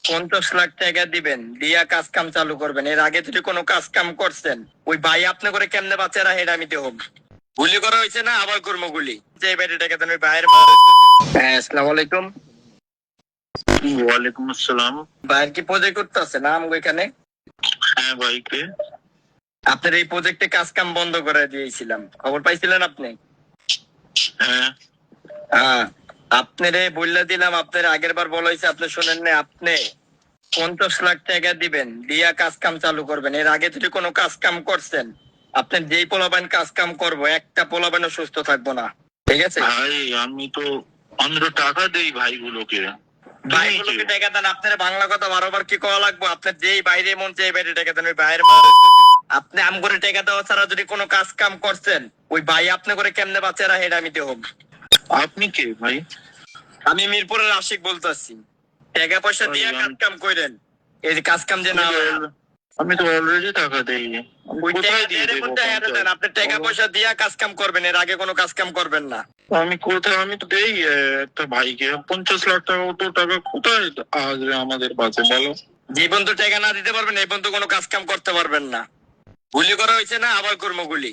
50 লাখ টাকা দিবেন, দিয়া কাজ কাম চালু করবেন। এর আগে যদি কোনো কাজ কাম করছেন, ওই ভাই আপনি করে কেমনে বাচ্চারা হেড আমি দেব। গুলি করা হয়েছে না, আবার করবো গুলি। যে বাইরে টাকা দেন ওই ভাইয়ের। হ্যাঁ, আসসালামু আলাইকুম। ওয়ালাইকুম আসসালাম। ভাইয়ের কি প্রজেক্ট করতে আছে না আমগো এখানে? হ্যাঁ ভাই, কে? আপনার এই প্রজেক্টে কাজ কাম বন্ধ করে দিয়েছিলাম, খবর পাইছিলেন আপনি? হ্যাঁ, হ্যাঁ, আপনারে বললে দিলাম। আপনার আগের বার বলা হয়েছে, আপনি শোনেন না। আপনি 50 লাখ টাকা দিবেন, দিয়া কাজ কাম চালু করবেন। এর আগে যদি কোনো কাজ কাম করছেন, আপনার যেই পোলাবান কাজ কাম করবো, একটা পোলাবানও সুস্থ থাকবো না। ঠিক আছে ভাই আমি তো টাকা দেই ভাইগুলোকে। ভাইগুলোকে টাকা দেন। আপনার বাংলা কথা বারবার কি করা লাগবো? আপনার যেই বাইরে মন চাই বাইরে টাকা দেন ওই বাইরের। আপনি আম করে টাকা দেওয়া ছাড়া যদি কোনো কাজ কাম করছেন, ওই ভাই আপনি করে কেমনে বাচ্চারা হেড আমি দেব। আপনি কে ভাই? আমি মিরপুরের আশিক বলতেছি। টাকা পয়সা দিয়ে কাজ কাম করেন, এই যে কাজ কাম যে না আমি তো অলরেডি টাকা দেই। ওই টাকা কোথায় দিয়ে দিয়ে দেবো? মধ্যে হেড দেন। আপনি টাকা পয়সা দিয়ে কাজ কাম করবেন, এর আগে কোনো কাজ কাম করবেন না। আমি কোথায়? আমি তো দেই একটা ভাইকে 50 লাখ টাকা। অত টাকা কোথায় আসবে আমাদের কাছে বলো? যে বন্ধু টাকা না দিতে পারবেন, এই বন্ধু কোনো কাজ কাম করতে পারবেন না। গুলি করা হয়েছে না, আবার করবো গুলি।